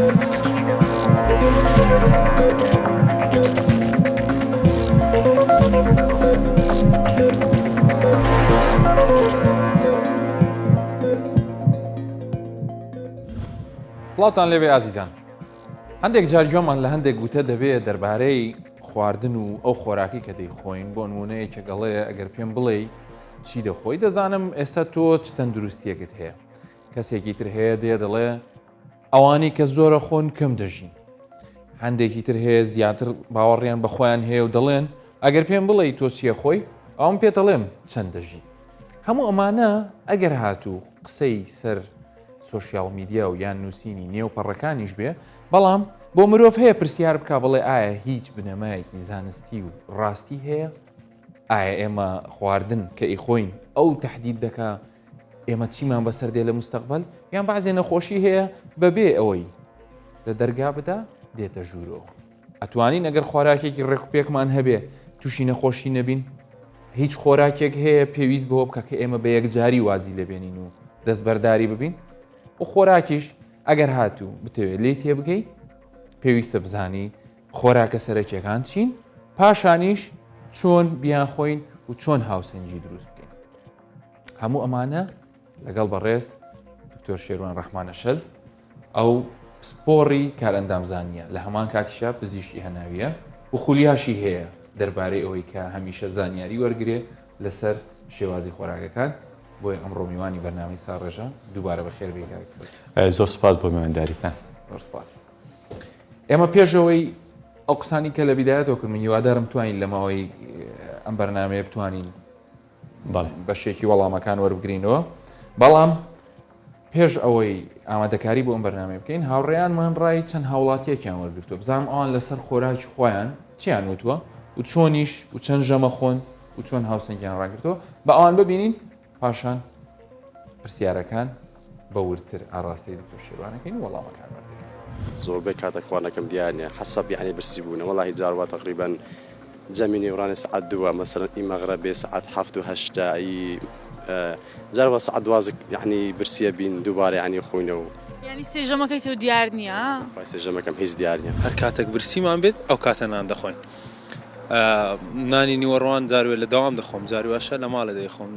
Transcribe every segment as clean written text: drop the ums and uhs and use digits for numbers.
سڵاتان لێبێ ئازیزان. هەندێک جار گوێمان لە هەندێک گوتە دەبێت دەربارەی خواردن و ئەو خۆراکی کە دەیخۆین بۆ نمونەیەکێک گەڵەیە ئەگەر پێم بڵێ چی دەخۆی دەزانم ئێستا تۆ چ تەندروستیەکت هەیە. کەسێکی تر هەیە دەڵێ ئەوانی کە زۆرە خۆن کەم دەژین. هەندێکی تر هەیە زیاتر باوەڕیان بە خۆیان هەیە و دەڵێن ئەگەر پێم بڵێ تۆ چیە خۆی ئەوم پێ دەڵێم چەند دەژی. هەموو ئەمانە ئەگەر هاتوو قسەی سەر سۆشیال میدیا و یان نووسینی نێوپەڕەکانیش بێ، بەڵام بۆ مرۆڤ هەیە پرسیار بکە بڵێ ئایا هیچ بنەمایەکی زانستی و ڕاستی هەیە؟ ئایا ئێمە خواردن کە ئیخۆین ئەو تەحدید دەکا ئێمە چیمان بەسەر دێ لە مستەقبەل، یان بەعزێ نەخۆشی هەیە بەبێ ئەوەی لە دەرگا بدا دێتە ژوورەوە. ئەتوانین ئەگەر خۆراکێکی ڕێکوپێکمان هەبێ تووشی نەخۆشی نەبین؟ هیچ خۆراکێک هەیە پێویست بەوە بکە کە ئێمە بە یەکجاری وازی لێبێنین و دەستبەرداری ببین؟ و خۆراکیش ئەگەر هاتوو بتەوێت لێی تێبگەی پێویستە بزانی خۆراکە سەرەکیەکان چین، پاشانیش چۆن بیان خۆین و چۆن هاوسەنجی دروست بکەین. هەموو ئەمانە لەگەڵ بەڕێز دکتۆر شێروان ڕەحمانە شەل ئەو سپۆڕی کارئەندامزانیە لە هەمان کاتیشا پزیشکی هەناویە و خولیاشی هەیە دەربارەی ئەوەی کە هەمیشە زانیاری وەرگێ لەسەر شێوازی خۆراکەکان. بۆی ئەمڕۆ میوانی بەرنامەی ساڕێژە دووبارە بەخێر بێ. زۆر سپاس بۆ میوانداریتان. زۆر سپاس. ئێمە پێشەوەی ئەو قسانی کە لە بیدایەتەوە کردم هیوادارم توانین لە ماوەی ئەم بەرنامەیە بتوانین بەشێکی وەڵامەکان وەربگرینەوە، بەڵام پێش ئەوەی ئامادەکاری بۆ ئەم بەرنامەیە بکەین هاوڕێیانمان ڕای چەند هاوڵاتیەکیان وەرگرتووە بزانم ئەوان لەسەر خۆراکی خۆیان چیان وتووە و چۆنیش و چەند ژەمە خۆن و چۆن هاوسەنگیان ڕاگرتەوە بە ئەوان ببینین، پاشان پرسیارەکان بە ورتر ئاڕاستی دکتۆر شێروانەکەین و وەڵامەکان وەردەگرین. زۆربەی کاتێکوانەکەم دیانە حەسەب یعنی برسی بوون وەڵاهی جاروا تقریبا جەمی نێورانی سعات دووە مەسەڵەن ئیمەغرەبێ سعات 7 و 8 جاروا سعات 12 یعنی برسیە بین دووبارە یعنی خۆینەوە. یعنی سێژەمەکەی تۆ دیار نییە؟ سێژەمەکەم هیچ دیار نییە. هەر کاتێک برسیمان بێت ئەو کاتە نان دەخۆین. نانی نیوەڕوان جاروێ لە داوام دەخۆم، جارواشە لە ماڵە دەیخۆم.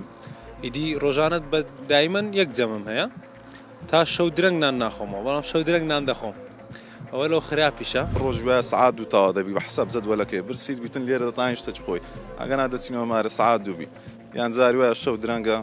ئیدی ڕۆژانت بە دایمەن یەک جەمم هەیە تا شەو درەنگ نان ناخۆمەوە، بەڵام شەو درەنگ نان دەخۆم. ئەوە لەو خراپیشە. ڕۆژوە سعات دوو تاوا دەبی بە حساب جەدوەلەکەی برسیت بیتن لێرە دەتانیش تەچ خۆی ئەگەنا دەچینەوە مارە سعات دووبی یان جاری وایە شەو درەنگە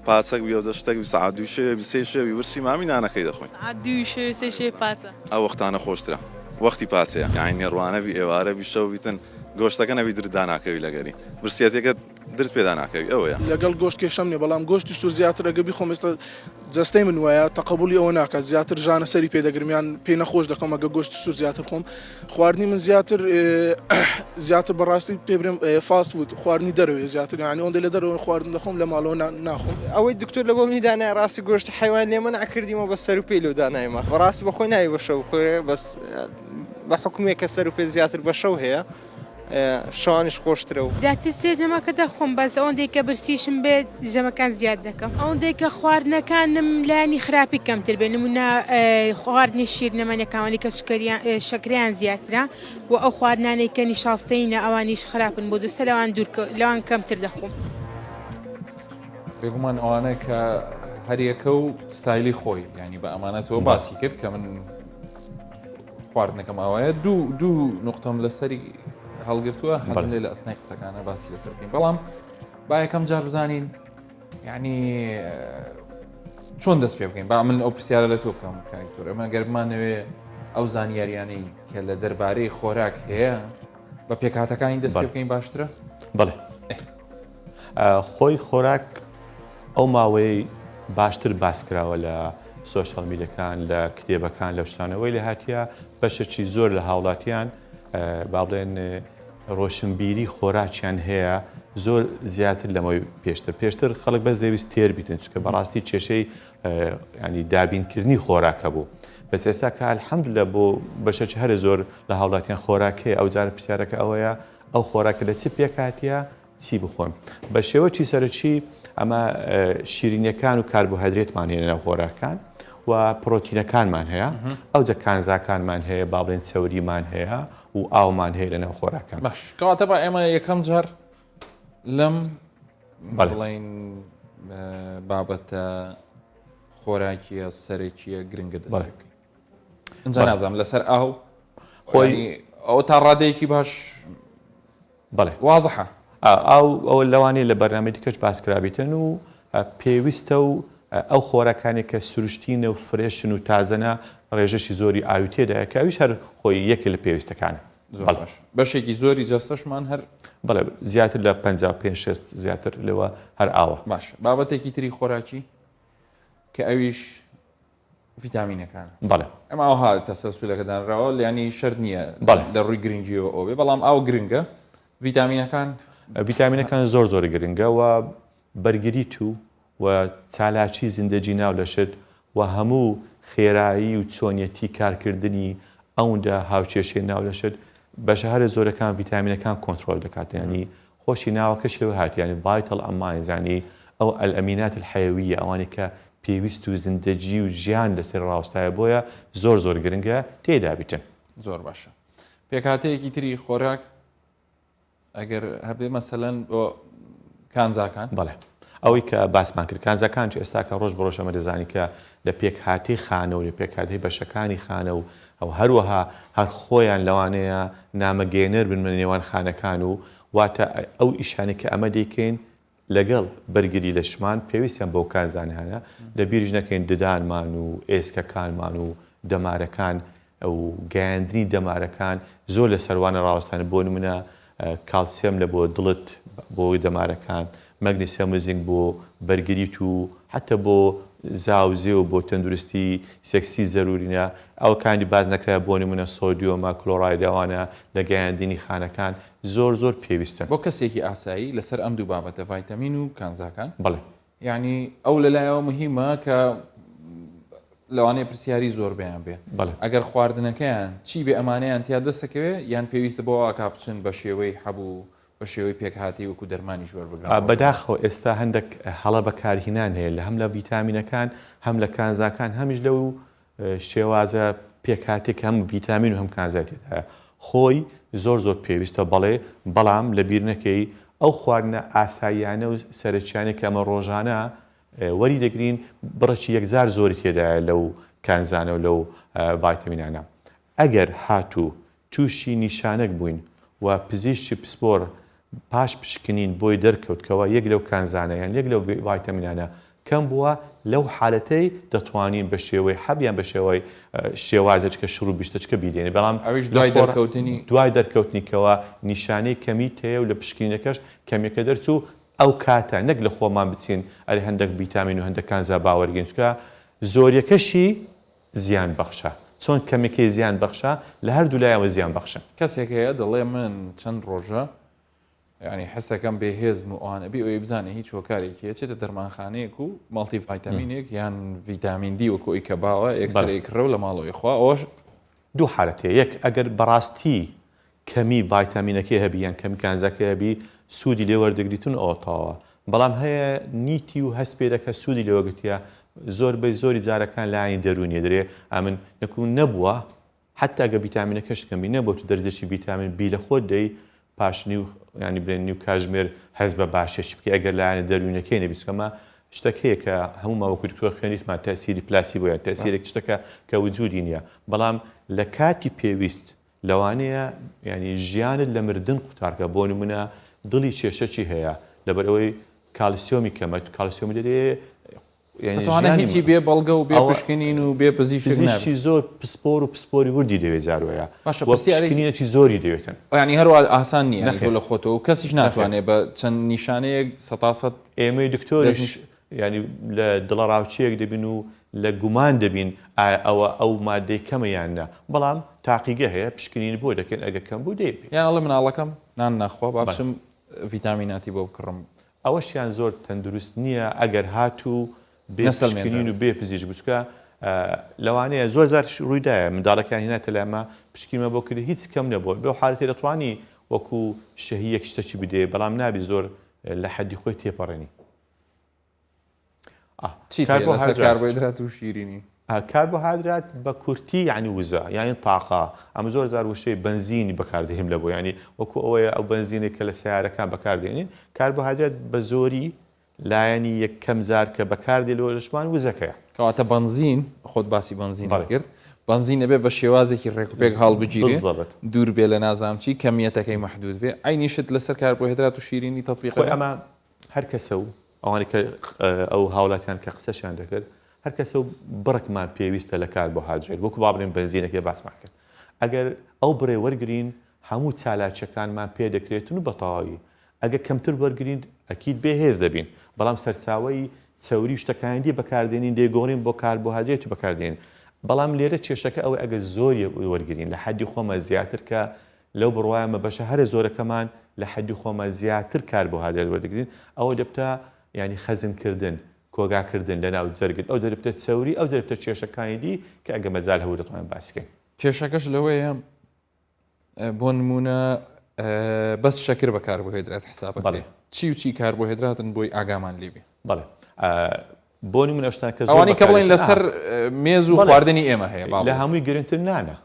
پاچەک ویێوزە شتێک سعات دوو شێوێ سێ شێوی ورسی مامی نانەکەی دەخۆین. سعات دوو شێوێ سێ شێوێ پاچە. ئەو وەختانە خۆشترە وەختی پاچەیە یعنی نێڕوانەبی ئێوارەبی شەو بیتن گۆشتەکە نەبی درداناکەوی لەگەری برسیەتێکە درست پێدا ناکەوی ئەوەیە. لەگەڵ گۆشت کێشەم نیە، بەڵام گۆشتی سوور زیاتر ئەگە بیخۆم ئێستا جەستەی من وایە تەقەبولی ئەوە ناکات زیاتر ژانە سەری پێدەگرمیان پێی نەخۆش دەکەم ئەگە گۆشتی سوور زیاتر خۆم. خواردنی من زیاتر بەڕاستی پێ برێم فاست فود خواردنی دەرەوەی زیاتر یعنی ئەوەندە لە دەرەوە خواردن دەخۆم لە ماڵەوە ناخۆم. ئەوەی دکتۆر لە بۆ منی دانای ڕاستی گۆشت حیوان لێمە ناکردیمەوە بە سەر و پێی لەو دانایمە بەڕاستی بەخۆی ناوی بە شەو خۆی بەس بە حکومێکە سەر و پێ زیاتر بە شەو هەیە شوانش خۆشترە و زیاتر سێژەمەکە دەخۆم بەس ئەوەندەی کە برسیشم بێت ژەمەکان زیاد دەکەم. ئەوەندەی کە خواردنەکانم لانی خراپی کەمتر بێ نمونە خواردنی شیر نەمەنەکانی کە شەکریان زیاترە و ئەو خواردنانەی کە نیشاستەینە ئەوانیش خراپن بۆ دەستە لەوان کەمتر دەخۆم. بێگومان ئەوانە کە هەریەکە و ستایلی خۆی ینی بە ئەمانەتەوە باسی کرد کە من خواردنەکەم ئەوەیە دوو نقطەم لەسەری هەڵگرتووە حەزم لێ لە ئەسنای قسەکانە باسی لەسەر بکەین، بەڵام با یەکەم جار بزانین یعنی چۆن دەست پێ بکەین. با من ئەو پرسیارە لە تۆ بکەم کاکتۆر، ئەمە گەر بمانەوێ ئەو زانیاریانەی کە لە دەربارەی خۆراک هەیە بە پێکهاتەکانی دەست پێ بکەین باشترە؟ بەڵێ خۆی خۆراک ئەو ماوەی باشتر باس کراوە لە سۆشیال میدیاکان لە کتێبەکان لە شتانەوەی لە هاتیە بەشێکی زۆر لە هاوڵاتیان با بڵێن ڕۆشنبیری خۆراکیان هەیە زۆر زیاتر لەمەوەی پێشتر خەڵک بەس دەویست تێر بیتن چکە بەڕاستی کێشەی ینی دابینکردنی خۆراکە بوو. بەس ئێستا کە الحەمدولillah بۆ بەشێکی هەرە زۆر لە هاوڵاتیان خۆراک هەیە ئەو جارە پرسیارەکە ئەوەیە ئەو خۆراکە لە چی پێکاتیە چی بخۆن. بە شێوەی سەرەکی ئەمە شیرینیەکان و کاربۆهایدرێتمان هێنە ناو خۆراکان و پرۆتینەکانمان هەیە ئەو جە کانزاکانمان هەیە با بڵێن چەوریمان هەیە و ئاومان هەیە لەناو خۆراکان. باش کەواتە بە ئێمە یەکەم جار لەم بڵێن بابەتە خۆراکیە سەرێکیە گرنگە دەستەکەی ئەجا نازانم لەسەر ئاو خۆی ئەو تا ڕادەیەکی باش بەڵێ وازەحە ئەو لەوانەیە لە بەرنامەی دیکەش باسکرابێتن و پێویستە و ئەو خۆراکانی کە سروشتینە و فرێشن و تازەنە ڕێژەشی زۆری ئاوی تێدایە کە ئەویش هەر خۆی یەکێ لە پێویستەکانە. بەشێکی زۆری جەستەشمان هەر بەڵێ زیاتر لە 55 زیاتر لەوە هەر ئاوە. باش بابەتێکی تری خۆراکی کە ئەویش ڤیتامینەکانە. بەڵێ ئەمە ئەوها تەسەلسولەکەدانراوە ینی شەر نییە لە ڕووی گرنگیەوە ئەوێ بەڵام ئاو گرنگە ڤیتامینەکان زۆر گرنگە و بەرگریت و چالاکی زیندەجی ناو لەشت و هەموو خێرایی و چۆنیەتی کارکردنی ئەوەندە هاوچێشێ ناو لەشت بەشە هەرە زۆرەکان ڤیتامینەکان کۆنتترۆل دەکات ینی خۆشی ناوەکەش لەوە هاتیانی بایتەڵ ئەمانزانی ئەو ئەلئەمینات الحەیویە ئەوانی کە پێویست و زیندەجی و ژیان لەسەر ڕاوستایە بۆیە زۆر گرنگە تێدا بیتن. زۆر باشە پێکاتەیەکی تری خۆراک ئەگەر هەبێ مەسەلەن بۆ کانزاکان بەڵێ ئەوەی کە باسمان کرد کانزەکان ئێستا کە ڕۆژ بە ڕۆژەمە دەزانی کە لە پێکهاتی خانە و لە پێکهاتی بەشەکانی خانە و ئەو هەروەها هەر خۆیان لەوانەیە نامەگەێنەر بن من نێوان خانەکان و واتە ئەو ئیشانی کە ئەمە دەیکەین لەگەڵ بەرگری لە شمان پێویستیان بۆ کانزانیانە لە بیرش نەکەین ددانمان و ئێسکەکانمان و دەمارەکان ئەو گەیاندنی دەمارەکان زۆر لە سەروانە ڕاوەستانە بۆ نمونە کالسیەم لە بۆ دڵت بۆی دەمارەکان مەگنیسیەم و زینک بۆ بەرگریت و حتى بۆ زاوزێ و بۆ تەندروستی سێکسی زەرورینە ئەوکانی باز نەکرا بۆ نمونە سۆدیۆمە کلۆڕایدەوانە لە گەیاندنی خانەکان زۆر پێویستن بۆ کەسێکی ئاسایی لەسەر ئەم دوو بابەتە ڤایتامین و کانزاکان. بڵێ یعنی ئەو لەلایەوە مهمە کە لەوانەیە پرسیاری زۆر بەیان بێ ئەگەر خواردنەکەیان چی بێ ئەمانەیان تیا دەستەکەوێ یان پێویستە بۆ ئاکا بچن بە شێوەی هەبوو بە شێوەی پێکهاتی وەکو دەرمانی ژۆر بگرن. بەداخەوە ئێستا هەندێک هەڵە بەکارهێنان هەیە لە هەم لە ڤیتامینەکان هەم لە کانزاکان هەمیش لەو شێوازە پێکهاتێک هەم ڤیتامین و هەم کانزایەت هەیە خۆی زۆر پێویستە بەڵێ بەڵام لە بیر نەکەی ئەو خواردنە ئاساییانە و سەرچیانێک کە ئەمە ڕۆژانە وەری دەگرین بڕەکی یەکجار زۆری تێدایە لەو کانزانە و لەو ڤایتامینانە. ئەگەر هاتوو تووشی نیشانەک بووین و پزیشکی پسپۆر پاش پشکنین بۆی دەرکەوتکەوە یەک لەو کانزانەیان یەک لەو ڤایتامینانە کەم بووە لەو حالەتەی دەتوانین بە شێوەی حەبیان بە شێوەی شێوازەکە شڕوو بیشتەچکە بیدێنێ بەڵام دوای دەرکەوتنیکەوە نیشانەی کەمی تەیە و لە پشکینەکەش کەمێکە دەرچوو ئەو کاتە نەک لە خۆمان بچین ئەری هەندێک ڤیتامین و هەندێک کانزا باوەرگین چکە زۆریەکەشی زیان بەخشە چۆن کەمێکی زیان بەخشە لە هەردوو لایەوە زیان بەخشە. کەسێک هەیە دەڵێ من چەند ڕۆژە ینی حسەکەم بێهێزم و ئەوانەبی ئەوەی بزانێ هیچ هۆکارێکی چێتە دەرمانخانەیەک و ماڵتی ڤایتامینێک یان ڤیتامین دی وەکو ئەوی کە باوە ئێکسرەیەکڕە لە ماڵەوەی خوا ئەوەش دوو حالەتەیە یەک ئەگەر بەڕاستی کەمی ڤایتامینەکەی هەبی یان کەمی کانزاکەی هەبی سوودی لێ وەردەگریتن ئەوتاوە بەڵام هەیە نیتی و هەست پێ دەکە سوودی لێوەگرتیە زۆری جارەکان لایانی دەرونیە درێ ئەمن نەکوون نەبووە حتا ئەگە ڤیتامینەکەش کەمی نەبوو تو دەرزێکی ڤیتامین بی لە خۆت دەی پاشنی و ینی برێننی و کاژمێر هەز بە باشێکی بکە ئەگەر لایەنە دەرونەکەی نەبیچکەمە شتەکەیە کە هەموو ماوەکو دکتۆر خوێنیتمان تاسیری پلاسی بۆیە تاسیرێک شتەکە کە وجودی نییە بەڵام لە کاتی پێویست لەوانەیە ینی ژیانت لە مردن قوتارکە بۆ نمونە دڵی کێشەکی هەیە لەبەرەوەی کالسیۆمی کەمە کالسیۆمی دەدێ هیچی بێ بەڵگە و بێ پشکنین و بێ پزیشکی زۆر پسپۆر و پسپۆری وردی دەوێت جاروەیە پشکنینێکی زۆری دەوێتن ینی هەروە ئاسان نییە لە خۆتەوە کەسیش ناتوانێت بە چەند نیشانەیەک سەتاسەد ئێمەی دکتۆرش ینی لە دڵە ڕاوچەیەک دەبین و لە گومان دەبین ئەوە ئەو مادەی کەمەیانە بەڵام تاقیگە هەیە پشکنین بۆ دەکەن ئەگە کەم بوو دەبێت یانڵێ مناڵەکەم نان ناخوا باشم ڤیتامیناتی بۆ بکڕم ئەوەشیان زۆر تەندروست نییە ئەگەر هاتوو بێسەلمێنین و بێ پزیشک بچکە لەوانەیە زۆر زار ڕوویدایە منداڵەکان هێناتە لامە پشکیمە بۆ کردی هیچ کەم نەبووە بێ حالەتێ دەتوانی وەکو شەهیەک شتێکی بدێ بەڵام نابی زۆر لە حەدی خۆی تێپەڕێنی کاربۆهایدرات و شیرینی کاربۆهایدرات بە کورتی یعنی وزە یعنی تاقا ئەمە زۆر زار وشەی بنزینی بەکاردەهێم لە بۆ ینی وەکو ئەوەیە ئەو بنزینێک کە لە سیارەکان بەکاردێنین کاربۆهایدرات بە زۆری لایەنی یەکەم زار کە بەکاردێ لەوە لەشمان وزەکەیە کەواتە بنزین خۆت باسی بنزین کرد بنزین ئەبێ بە شێوازێکی ڕێکوپێک هەڵبگیرێ دوور بێ لە نازامچی کەمیەتەکەی محدود بێ ئاینیشت لەسەر کاربۆهایدرات و شیرینی تەطبیق ئەمە هەر کەسە و ئەوانەی کە ئەو هاوڵاتیان کە قسەشیان دەکرد هەر کەسە و بڕکمان پێویستە لە کاربۆهایدرات وەکو بابرێن بنزینەکە باسمان کرد ئەگەر ئەو بڕێ وەرگرین هەموو چالاکیەکانمان پێ دەکرێتن و بەتەواوی ئەگەر کەمتر وەرگرین ئەکید بێهێز دەبین بەڵام سەرچاوەی چەوری شتەکانی بەکاردێنین دێگۆڕین بۆ کاربۆهایدرات و بەکاردێنین بەڵام لێرە کێشەکە ئەوەی ئەگەر زۆری وەرگرین لە حەدی خۆمە زیاتر کە لەو بڕوایمە بەشە هەرە زۆرەکەمان لە حەدی خۆمە زیاتر کاربۆهایدرات وەرگرین ئەوە دەبتە ینی خەزمکردن کۆگاکردن لە ناو جەرگت ئەو دەربتە چەوری ئەو دەربتە کێشەکانی دی کە ئەگە مەجال هەوو دەتوانین باسکەین کێشەکەش لەوەیە بۆ نمونە بەس شەکر بە کاربۆهایدرات حساب بڵێ چی و چی کاربۆهایدراتن بۆی ئاگامان لێبێ بەڵێ بۆ نمونە شتان کە ئەوانی کە بڵێن لەسەر مێز و خواردنی ئێمە هەیە لە هەمووی گرنگتر نانە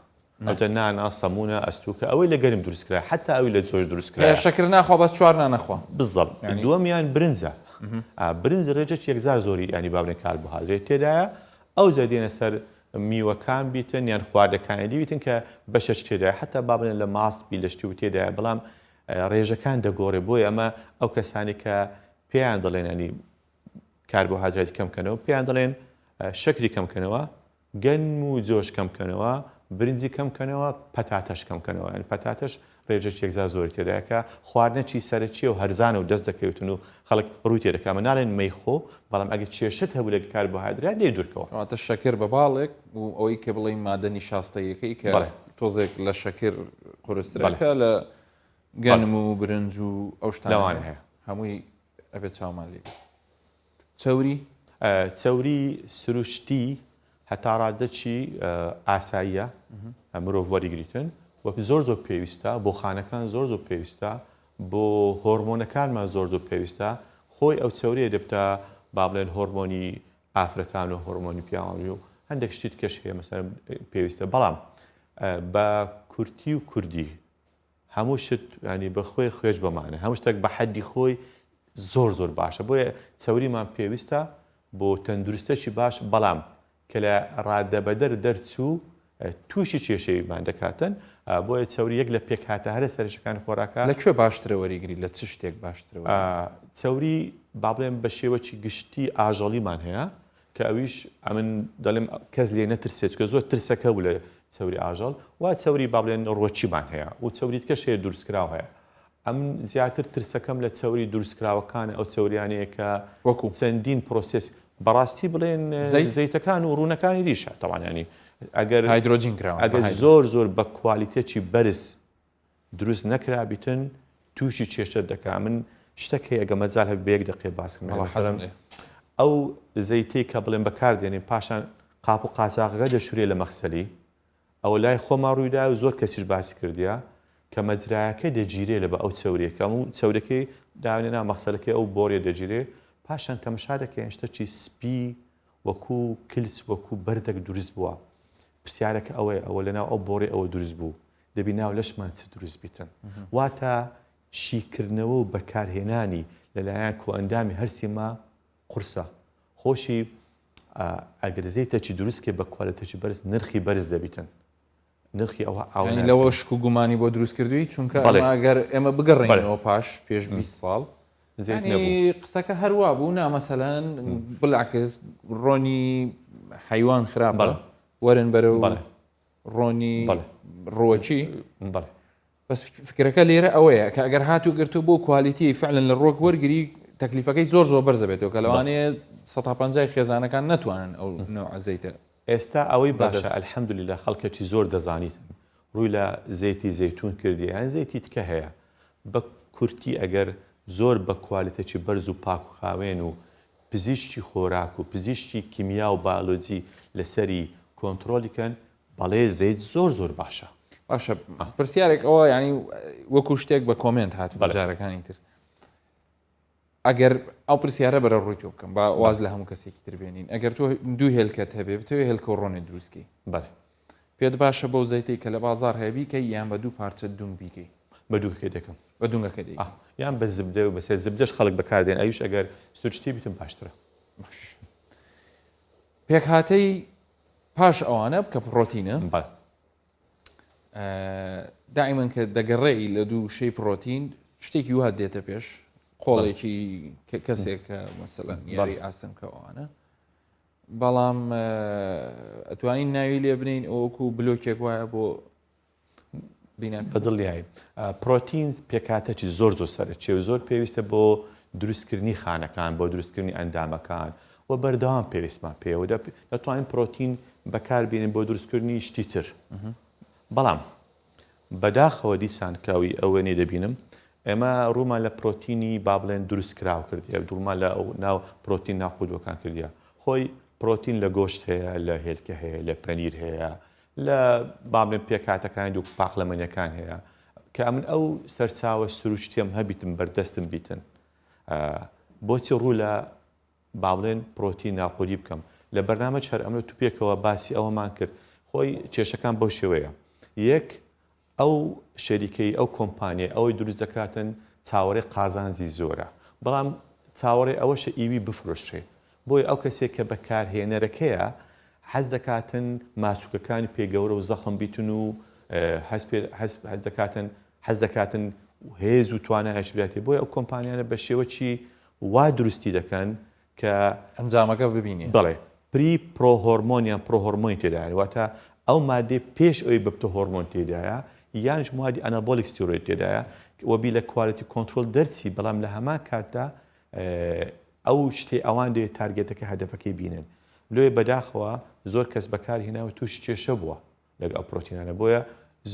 ئەوتە نانە سەمونە ئەستوکە ئەوەی لە گەرم دروستکرا حتا ئەوی لە جۆش دروستکرا شەکر ناخوا بەس چوار نانەخوا بالضبط دووەمیان برنجە برنج ڕێجێک یەکزار زۆری ینی بابنێ کاربۆهایدرات تێدایە ئەو زەدێنە سەر میوەکان بیتن یان خواردەکانی دیتن کە بەشەش تێدایە حتا بابنێن لە ماست بی لە شتی و تێدایە بەڵام ڕێژەکان دەگۆڕێ بۆی ئەمە ئەو کەسانی کە پێیان دەڵێن ینی کاربۆهایدراتی کەمکەنەوە پێیان دەڵێن شەکری کەمکەنەوە گەنم و جۆش کەمکەنەوە برنجی کەمکەنەوە پەتاتەش کەمکەنەوە ینی پەتاتەش ڕێژێک یەکزار زۆری تێدایەکە خواردنەکی سەرەکیە و هەرزانە و دەست دەکەوتن و خەڵک ڕووی تێدەکە ئەمە ناڵێن مەیخۆ بەڵام ئەگە کێشت هەبوو لە کاربۆهایدرات دێ دوورکەوە ئەواتە شەکر بە باڵێک و ئەوەی کە بڵێ مادەنی شاستەیەکەی کە تۆزێک لە شەکر قورسترەکە لە گەنم و برنج و ئەو شتانەوانە هەیە هەمووی ئەبێت چاومان لێ چەوری سروشتی هەتا ڕادەچی ئاساییە مرۆڤ وەریگریتن وەک زۆر پێویستە بۆ خانەکان زۆر پێویستە بۆ هۆرمۆنەکانمان زۆر پێویستە خۆی ئەو چەوریە دەبتە با بڵێن هۆرمۆنی ئافرەتان و هۆرمۆنی پیاوانی و هەندێک شتیت کەش هەیە مەسەڵەن پێویستە بەڵام بە کورتی و کوردی هەموو شت ینی بە خۆی خوێش بەمانە هەموو شتێک بە حەدی خۆی زۆر باشە بۆیە چەوریمان پێویستە بۆ تەندروستەکی باش بەڵام کە لە ڕادەبەدەر دەرچوو تووشی کێشەیمان دەکاتن بۆیە چەوری یەک لە پێکهاتە هەرە سەرشەکانی خۆراکە لەکوێ باشترە وەریگری لە چ شتێک باشترەوە چەوری با بڵێن بە شێوەی گشتی ئاژەڵیمان هەیە کە ئەویش ئەمن دەڵێم کەس لێ نەترسێت کە زۆر ترسەکە بوو لە چەوری ئاژەڵ و چەوری با بڵێن ڕۆچیمان هەیە و چەوریت کەش هەیە دروستکراو هەیە ئەم زیاتر ترسەکەم لە چەوری دروستکراوەکان ئەو چەوریانەیە کە وەکو چەندین پرۆسس بەڕاستی بڵێن زەیتەکان و ڕوونەکانی ریشە تەوانانی ئەگەر هایدرۆجین کراوە ئەگەر زۆر بە کوالیتێکی بەرز دروست نەکرابیتن تووشی کێشە دەکا من شتێک هەیە ئەگە مەجال هەبێت بە یەک دقیقە باسم ئەو زەیتەی کە بڵێن بەکاردێنین پاشان قاپ و قاچاقەکە دەشورێ لە مەخسەلی ئەو لای خۆما ڕوویدا و زۆر کەسیش باسی کردیە کە مەجرایەکە دەگیرێ لە بە ئەو چەورێکە و چەورەکەی داوێنە مەخسەلەکەی ئەو بۆڕێ دەگیرێ پاشان تەمەشا دەکەین شتێکی سپی وەکو کلس وەکو بەردەک دروست بووە پرسیارەکە ئەوە لەناو ئەو بۆڕێ ئەوە دروست بوو دەبی ناو لەشمان چ دروست بیتن واتە شیکردنەوە و بەکارهێنانی لەلایەن کۆئەندامی هەرسیما قورسە خۆشی ئەگەر زەیتێکی دروستکێ بە کوالەتێکی بەرز نرخی بەرز دەبیتن نرخی ئەوە لەوە شک و گومانی بۆ دروستکردووی چونکە ئەگەر ئێمە بگەڕێنەوە پاش پێش 20 ساڵ قسەکە هەروە بوو نامەسەلەن بڵعکس ڕۆنی حیوان خراپە وەرن بەرە و ڕۆنی ڕۆچی بەس فکرەکە لێرە ئەوەیە کە ئەگەر هاتوو گرتو بۆ کوالیتی فعلن لە ڕۆک وەرگری تەکلیفەکەی زۆر بەرزە بێتەوە کە لەوانەیە 150 خێزانەکان ناتوانن ئەو نوع زەیتە ئێستا ئەوەی باشە ئەلحەمدولیلا خەڵکەکی زۆر دەزانیتن ڕووی لە زەیتی زەیتون کردی یان زەیتی تکە هەیە بە کورتی ئەگەر زۆر بە کوالیتێکی بەرز و پاک و خاوێن و پزیشکی خۆراک و پزیشکی کیمیا و باۆلۆجی لەسەری کۆنتترۆلیکەن بەڵێ زەیت زۆر باشە باشە پرسیارێک ئەوە ینی وەکو شتێک بە کۆمنت هات بەجارەکانی تر ئەگەر ئەو پرسیارە بەرە ڕووی تۆ بکەم با واز لە هەموو کەسێکی تربێنین ئەگەر تۆ دوو هێلکەت هەبێ بتەوێ هێلکە ڕۆنێ دروستکی بەڵێ پێت باشە بەو زەیتی کە لە بازار هەبیکەی یان بە دوو پارچە دونگ بیکەی بە دووکە دەکەم بە دونگەکە دەی یان بە زبدە و بەسێ زبدەش خەڵک بەکاردێن ئەویش ئەگەر سوچتی بیتم باشترە پێک هاتەی پاش ئەوانە بکە پرۆتینە دائیمەن کە دەگەڕێی لە دوو شەی پرۆتین شتێکی وات دێتە پێش قۆڵێکی کەسێک کە مەسەلەن یاری ئاسمکەوانە بەڵام ئەتوانین ناوی لێ بنین ئەوکو بلۆکێک وایە بۆ بەدڵیایی پرۆتین پێکاتێکی زۆر سەرچێ و زۆر پێویستە بۆ دروستکردنی خانەکان بۆ دروستکردنی ئەندامەکان و بەردەوام پێویستمان پێوە دەتوانین پرۆتین بەکاربێنین بۆ دروستکردنی شتی تر بەڵام بەداخەوە دیسان کاوی ئەوەنێ دەبینم ئێمە ڕوومان لە پرۆتینی با بڵێن دروست کراو کردیە دوورمان لە ئەو ناو پرۆتین ناخودوەکان کردیە خۆی پرۆتین لە گۆشت هەیە لە هێلکە هەیە لە پەنیر هەیە لە با بڵێن پێکاتەکانی دوو پاقلەمەنیەکان هەیە کە من ئەو سەرچاوە سروشتیم هەبیتم بەردەستم بیتن بۆچی ڕوو لە با بڵێن پرۆتین ناخودی بکەم لە بەرنامە هەر ئەمە توپێکەوە باسی ئەوەمان کرد خۆی کێشەکان بەو شێوەیە یەک ئەو شەریکەی ئەو کۆمپانیە ئەوەی دروست دەکاتن چاوەڕێ قازانجی زۆرە بەڵام چاوەڕێ ئەوەشە ئیوی بفرۆشێ بۆی ئەو کەسێک کە بەکارهێنەرەکەیە حەز دەکاتن ماچووکەکانی پێگەورە و زەخم بیتن و حەز دەکاتن هێز و توانایش بێتێ بۆی ئەو کۆمپانیانە بە شێوەی وا دروستی دەکەن کە ئەنجامەکە ببینێ بڵێ پری پرۆهۆرمۆنیان پرۆهۆرمۆنی تێدایە واتە ئەو مادێ پێش ئەوی ببتە هۆرمۆن تێدایە یانش موادی ئەنابۆلیک ستیرۆید تێدایە وەبی لە کوالیتی کۆنتترۆل دەرچی بەڵام لە هەمان کاتدا ئەو شتێ ئەوان دێ تارگێتەکە هەدەفەکەی بینن لێ بەداخەوە زۆر کەس بەکارهێناوە توش کێشە بووە لەگە ئەو پرۆتینانە بۆیە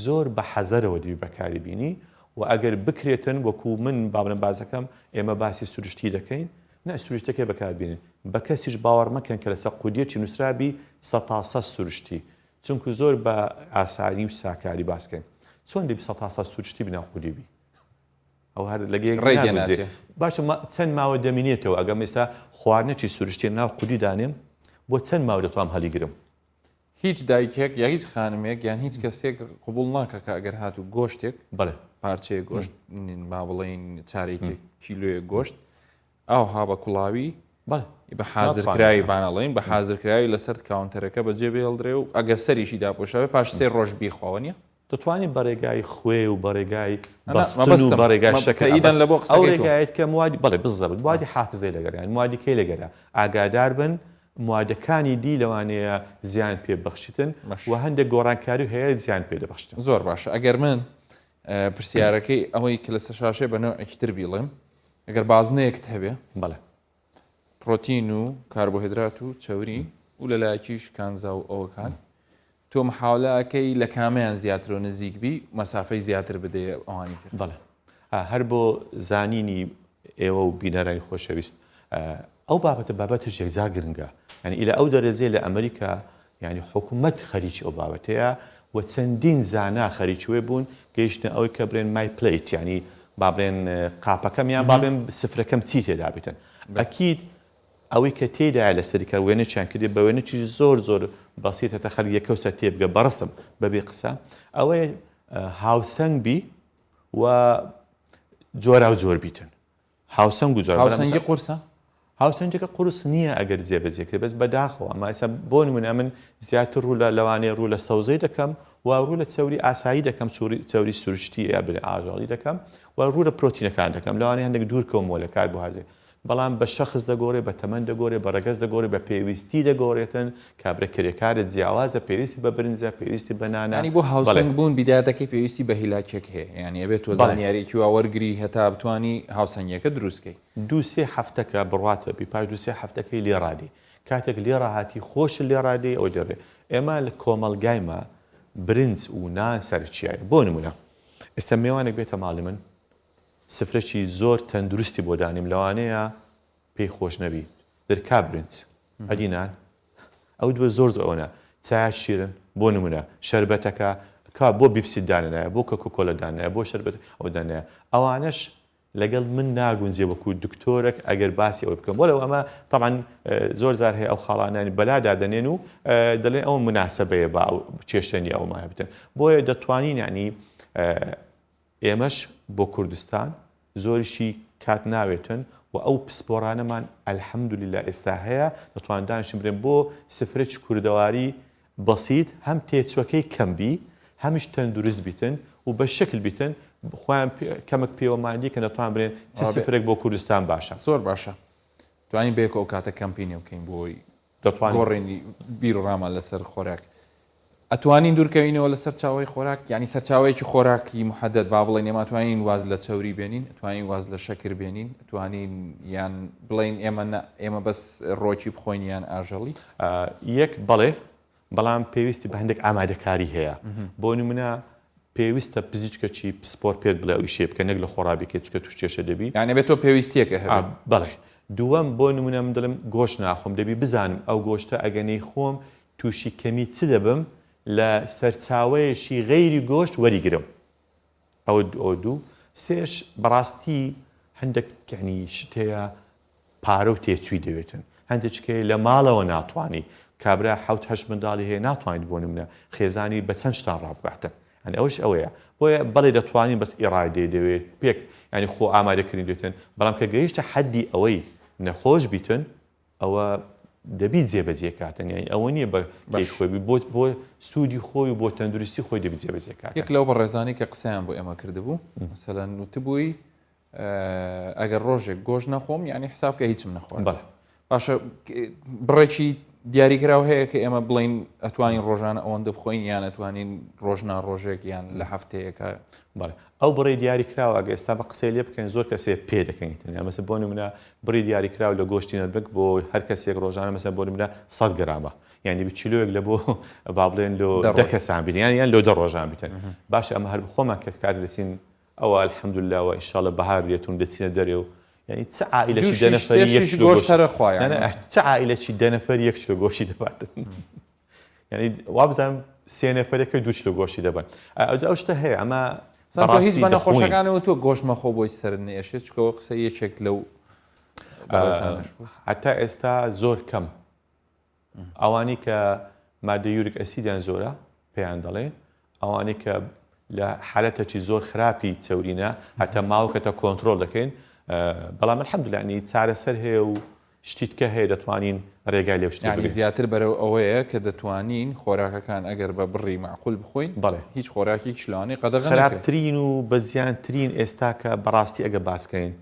زۆر بە حەزەرەوە دوی بەکاری بینی و ئەگەر بکرێتن وەکو من بابنە بازەکەم ئێمە باسی سروشتی دەکەین نه سروشتەکەی بەکاربێنین بە کەسیش باوەڕ مەکەن کە لەسەر قودیەکی نووسرابی 100 سروشتی چونکو زۆر بە ئاسانی و ساکاری باسکەین چۆن دەبی 100 سروشتی بنا قودیبی ئەو هەر لەگەی باشە چەند ماوە دەمینێتەوە ئەگەم ئێستا خواردنەکی سروشتی ناو قودی دانێم بۆ چەند ماوە دەتوانم هەڵیگرم هیچ دایکێک یا هیچ خانمێک یان هیچ کەسێک قبول ناکە کە ئەگەر هاتو گۆشتێک بڵێ پارچەیە گۆشت با بڵێن چارێکی کیلوێ گۆشت ئەوها بە کوڵاوی بە حازرکراوی بانەڵین بە حازرکراوی لەسەر کاونتەرەکە بەجێ بێڵدرێ و ئەگە سەریشی داپۆشەوە پاش 3 ڕۆژ بیخۆنیە دەتوانانی بەڕێگای خوێ و بەڕێگای بەڕێگای شەکەیدان لە بۆ ئەو ڕێگایت کە موادی بڵێ بزەبت وادی حافزەی لەگەریان موادی کەی لەگەرە ئاگادار بن موادەکانی دی لەوانەیە زیان پێ بەخشیتن و هەندێک گۆڕانکاری هەیە زیان پێ دەبەخشتن زۆر باشە ئەگەر من پرسیارەکەی ئەوەی کە لە سەرشاشێ بە نەوەیەکی تر بیڵێم ئەگەر بازنەیەکت هەبێ بەڵێ پرۆتین و کاربۆهیدرات و چەوری و لەلایەکیش کانزا و ئەوەکان تۆ محاولەکەی لە کامیان زیاترۆ نزیکبی مەسافەی زیاتر بدەیە ئەوانی تر بەڵێ هەر بۆ زانینی ئێوە و بینەرانی خۆشەویست ئەو بابەتش یەکجار گرنگە ینی ئیلە ئەو دەرەزێ لە ئەمریکا ینی حکوومەت خەریکی ئەو بابەتەیە و چەندین زانا خەریکیوێ بوون گەیشتن ئەوەی کە برێن مای پلیت ینی با بڵێن قاپەکەمیان با بڵێن سفرەکەم چی تێدا بیتن ئەکید ئەوەی کە تێدایە لە سەریکار وێنەیان کردی بە وێنەی زۆر بەسیتە خەڵک یەکەوسە تێبگە بەڕستم بەبێ قسە ئەوەی هاوسەنگ بی و جۆرا و جۆر بیتن هاوسەنگ و جۆر هاوسەنگی قورسە هاوسەنگەکە قورس نییە ئەگەر جێبەجێکرد بەس بەداخەوە ئەمە ئێستا بۆ نمونە من زیاتر ڕوو لە لەوانەیە ڕوو لە سەوزەی دەکەم و ڕوو لە چەوری ئاسایی دەکەم چەوری سروشتی یا بێ ئاژاڵی دەکەم و ڕوو لە پرۆتینەکان دەکەم لەوانەیە هەندێک دوور کەومەوە لە کار بۆ هاژێ بەڵام بە شەخص دەگۆڕێ بە تەمەن دەگۆڕێ بە ڕەگەز دەگۆڕێ بە پێویستی دەگۆڕێتن کابرا کرێکارت جیاوازە پێویستی بە برنجە پێویستی بەنانە بۆ هاوسنگ بوون بیداتەکەی پێویستی بە هیلاکێک هەیە یعنی ئەبێت تۆ زانیاریکی وەرگری هەتا بتوانی هاوسنگەکە دروستکەی 2-3 هەفتەکە بڕاتە پاش 2-3 هەفتەکەی لێڕادی کاتێک لێڕاهاتی خۆش لێڕادی ئەو دەڕێ ئێمە لە کۆمەڵگایمە برنج و نان سەرچیایە بۆ نمونە ئێستا میوانێک بێتە ماڵی من سفرەی زۆر تەندروستی بۆ دانیم لەوانەیە پێی خۆش نەبی دەرکا برنج ئەدینان ئەو دووە زۆر ئەوەنە چای شیرن بۆ نمونە شەربەتەکە کا بۆ بیپسی دانایە بۆ کۆکۆکۆلە دانایە بۆ شەربەت ئەو دانایە ئەوانەش لەگەڵ من ناگونجێ وەکو دکتۆرێک ئەگەر باسی ئەوە بکەم بۆلەوە ئەمە طبعاً زۆر جار هەیە ئەو خاڵانانی بەلادا دەنێن و دەڵێن ئەوە مناسبەیە بە کێشەنی ئەومایە بتن بۆیە دەتوانین یعنی ئێمەش بۆ کوردستان زۆریشی کات ناوێتن و ئەو پسپۆرانەمان ئەلحەمدولیلا ئێستا هەیە دەتوان دانیشتن برێن بۆ سفرەی کوردەواری بەسیط هەم تێچوەکەی کەمبی هەمیش تەندروست بیتن و بە شکل بیتن خۆیان کەمێک پێوەماندی کە دەتوان برێن چ سفرێک بۆ کوردستان باشە زۆر باشە توانین بێک ئەو کاتە کەمپینی بکەین بۆی دەتوانین گۆڕێنی بیر و ڕامان لەسەر خۆراک ئەتوانین دوورکەوینەوە لە سەرچاوی خۆراک ینی سەرچاوەیەکی خۆراکی محەدەت با بڵێن ئێمەتوانین واز لە چەوری بێنین ئەتوانین واز لە شەکر بێنین ئەتوانین یان بڵێن ئێمە بەس ڕۆکی بخۆین یان ئاژەڵی یەک بەڵێ بەڵام پێویستی بە هەندێک ئامادەکاری هەیە بۆ نمونە پێویستە پزیچکەکی پسپۆر پێت بڵێ ئەوی شێ بکە نەک لە خۆڕابێکێت چکە توش کێشە دەبی یانە بێت تۆ پێویستیەکە هەیە بەڵێ دووەم بۆ نمونە من دڵم گۆشت ناخۆم دەبی بزانم ئەو گۆشتە ئەگەنەی خۆم تووشی کەمی چ دەبم لە سەرچاوەیەشی غەیری گۆشت وەریگرم ئەوە دوو سێش بەڕاستی هەندێک کەنی شت هەیە پارە و تێچووی دەوێتن هەندێککەی لە ماڵەوە ناتوانانی کابرا حوت هەشت منداڵی هەیە ناتوانیت بۆ نمونە خێزانی بە چەند شتان ڕابگاتن ئەنی ئەوش ئەوەیە بۆیە بەڵێ دەتوانین بەس ئیرادێ دەوێت پێک ینی خۆ ئامادەکردنی دێتن بەڵام کە گەیشتە حەدی ئەوەی نەخۆش بیتن ئەوە دەبیت جێبەجێ کاتن یانی ئەوە نییە بە خۆی بۆ سوودی خۆی و بۆ تەندروستی خۆی دەبیت جێبەجێ کات یەک لەو بەڕێزانی کە قسەیان بۆ ئێمە کردبوو مەسەلەن وتبووی ئەگەر ڕۆژێک گۆژ نەخۆم ینی حساب کە هیچم نەخۆم باشە بڕێکی دیاریکرااو هەیە کە ئێمە بڵین ئەتوانین ڕۆژانە ئەوەندە بخۆین یان ئەتوانین ڕۆژنا ڕۆژێک یان لە هەفتەیەەکە ئەو بڕی دیاریکراوە ئەگە ئێستا بە قسەی لێ بکەین زۆر کەسێ پێ دەکەیتن مەسە بۆ نمونە بڕی دیاریکرااو لە گۆشتی نەتبک بۆ هەر کەسێک ڕۆژانە مەسە بۆ نمونە 100 گرامە یعنی کیلۆیەک لە بۆ با بڵێن لۆ کەسان بین یان لۆ 10 ڕۆژان بیتن باش ئەمە هەر خۆمان کە کار دەچین ئەوە ئەلحەمدوللاوە ئینشاءڵڵا بەهار دێتون دەچینە دەرێ و یعنی چه عائلەی دەنەفەری یەک گۆشتەرە خوایە چه عائلەی دەنەفەر یەک کیلۆ گۆشتی دەباتن یعنی وا بزانم سێ نەفەرێکە 2 کیلۆ گۆشتی دەبن ئەو شتە هەیە ئەمە هیچ بە نەخۆشەکانەوە تۆ گۆشت مەخۆ بۆی سەر نێشێت چکەوە قسە یەکێک لەو هەتا ئێستا زۆر کەم ئەوانی کە مادە یوریک ئەسیدیان زۆرە پێیان دەڵێن ئەوانی کە لە حالەتێکی زۆر خراپی چەورینە هەتا ماوەکەتە کۆنتترۆل دەکەین بەڵام الحەمدوللا ینی چارەسەر هەیە و شتیتکە هەیە دەتوانین ڕێگای لێ شتی زیاتر بەرەو ئەوەیە کە دەتوانین خۆراکەکان ئەگەر بە بڕی معقول بخۆین بەڵێ هیچ خۆراکی شلوانی قەدەغ خراپترین و بە زیانترین ئێستا کە بەڕاستی ئەگە باسکەین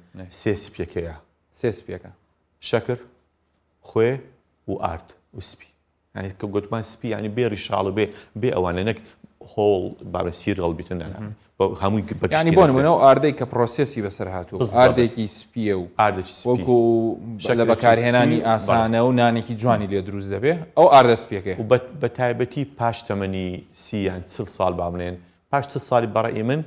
سێ سپیەکەیە سێ سپیەکە شەکر خوێ و ئارد و سپی ینی کە گوتمان سپی ینی بێری شاڵ و بێ ئەوانە نەک هۆڵ بابە سیر هەڵبیتن هەمووی ینی بۆ نمونەوە ئاردەی کە پرۆسسی بەسەر هاتوو ئاردێکی سپیە و وەکو لە بەکارهێنانی ئاسانە و نانێکی جوانی لێ دروست دەبێ ئەو ئاردە سپیەکەی و بە تایبەتی پاش تەمەنی 30 ساڵ با بڵێن پاش 40 ساڵی بەڕێی من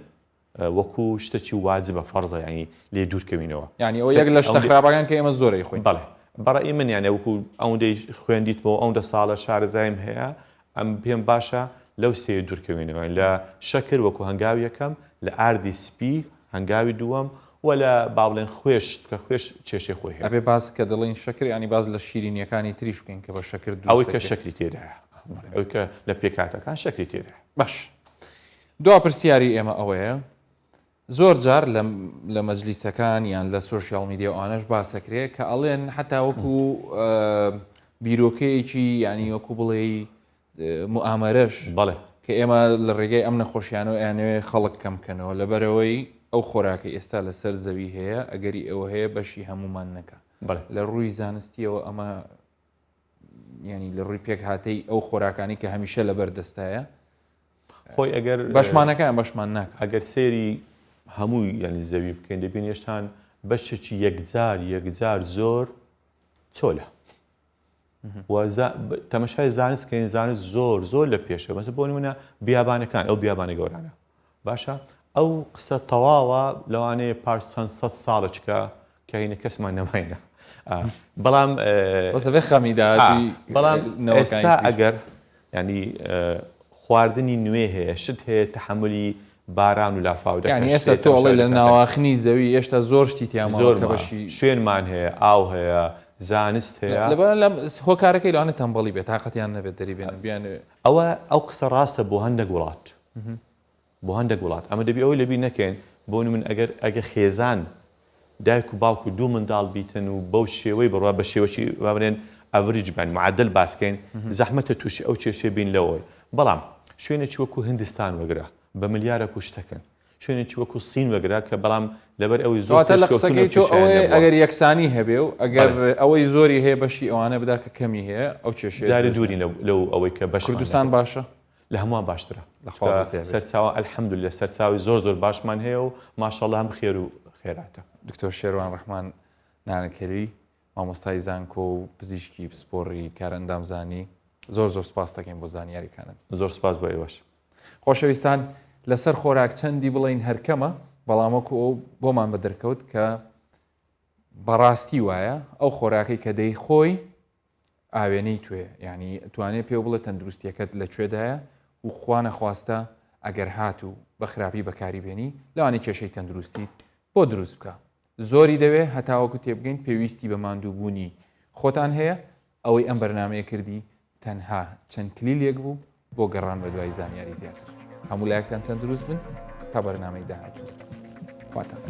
وەکو شتێکی واجبە فەرزە ینی لێ دوورکەوینەوە ینی ئەو یەک لە شتە خراپەکان کە ئێمە زۆرەی خۆین بەڵێ بەڕێی من یانە وەکو ئەوەندەی خوێندیتەوە ئەوەندە ساڵە شارەزایم هەیە ئەم پێم باشە لەو سێ دوورکەوینەوە لە شەکر وەکو هەنگاوی یەکەم لە ئاردی سپی هەنگاوی دووەم و لە با بڵێن خوێش کە خوێش کێشەی خۆی هەیە ئەبێ باز کە دەڵێن شەکر ینی باز لە شیرینیەکانی تریش بکەین کە بە شەکر ئەوەی کە شەکری تێدایە ئەوەی کە لە پێکاتەکان شەکری تێدایە باش دوا پرسیاری ئێمە ئەوەیە زۆر جار لە مەجلیسەکان یان لە سۆشیال میدیا ئەوانەش باسەکرێت کە ئەڵێن حتا وەکو بیرۆکەیەکی ینی وەکو بڵێ موامەرەش بەڵێ کە ئێمە لە ڕێگەی ئەم نەخۆشییانەوە یانوێ خەڵک کەمکەنەوە لەبەرەوەی ئەو خۆراکە ئێستا لەسەر زەوی هەیە ئەگەری ئەوە هەیە بەشی هەمومان نەکە لە ڕووی زانستیەوە ئەمە ینی لە ڕووی پێک هاتەی ئەو خۆراکانی کە هەمیشە لەبەر دەستایە خۆی ئەگەر بەشمانەکان بەشمان ناکە ئەگەر سێری هەمووی ینی زەوی بکەین دەبین هێشتان بەشێکی یەکجار زۆر چۆلە تەمەشای زانست کەین زانست زۆر لە پێشە بەس بۆ نمونە بیابانەکان ئەو بیابانە گەورانە باشە ئەو قسە تەواوە لەوانەیە پاش چەند سەد ساڵەچکە کە هینە کەسمان نەماینە بەڵام بەڵام ئێستا ئەگەر ینی خواردنی نوێ هەیە شت هەیە تەحملی باران و لافاودەکە ینی ئێستا تۆ ئەڵێ لە ناواخنی زەوی هێشتا زۆر شتی تیامەوە زۆر کە بەشی شوێنمان هەیە ئاو هەیە زانست هەیە لەبەر لە هۆکارەکەی لەوانە تەمبەڵی بێت تااقەتیان نەبێت دەری بێنن بیانێ ئەو قسە ڕاستە بۆ هەندێک وڵات بۆ هەندێک وڵات ئەمە دەبی ئەوەی لەبی نەکەین بۆ من ئەگە خێزان دایک و باوک و دوو منداڵ بیتن و بەو شێوەی بڕوا بە شێوەی وابرێن ئەڤریج بن معدل باسکەین زەحمەتە تووشی ئەو کێشێ بین لەوەی بەڵام شوێنێکی وەکو هندستان وەگرە بە ملیارە کوشتەکەن شوێنێکی وەکو سین وەگرا کە بەڵام لەبەر ئەوەی زۆر لە قسەکەی تۆ ئەگەر یەکسانی هەبێ و ئەگەر ئەوەی زۆری هەیە بەشی ئەوانە بدا کە کەمی هەیە ئەو کێشێ جارە دووری لەو ئەوەی کە بەش کوردستان باشە لە هەمووان باشترە سەرچاوە ئەلحەمدولillah سەرچاوی زۆر باشمان هەیە و ماشەڵڵا هەم خێر و خێراتە دکتۆر شێروان ڕەحمان نانەکەری مامۆستای زانکۆ و پزیشکی پسپۆڕی کارەندامزانی زۆر سپاس دەکەین بۆ زانیاریکانت زۆر سپاس بۆ ئێوەش خۆشەویستان لەسەر خۆراک چەندی بڵین هەرکەمە بەڵامەکو ئەو بۆمان بە دەرکەوت کە بەڕاستی وایە ئەو خۆراکەی کە دەی خۆی ئاوێنەی توێ ینی توانێت پێ بڵێت تەندروستیەکەت لەکوێدایە و خوا نەخواستە ئەگەر هات و بە خراپی بەکاری بێنی لەوانی کێشەی تەندروستیت بۆ دروست بکە زۆری دەوێت هەتاوەکو تێبگەین پێویستی بە ماندووبوونی خۆتان هەیە ئەوەی ئەم بەرنمەیە کردی تەنها چەند کلیلێک بوو بۆ گەڕان بە دوای زانیاری زیاتر هەموو لایەکتان تەندروست بن تا بەرنامەی داهاتوو خواتان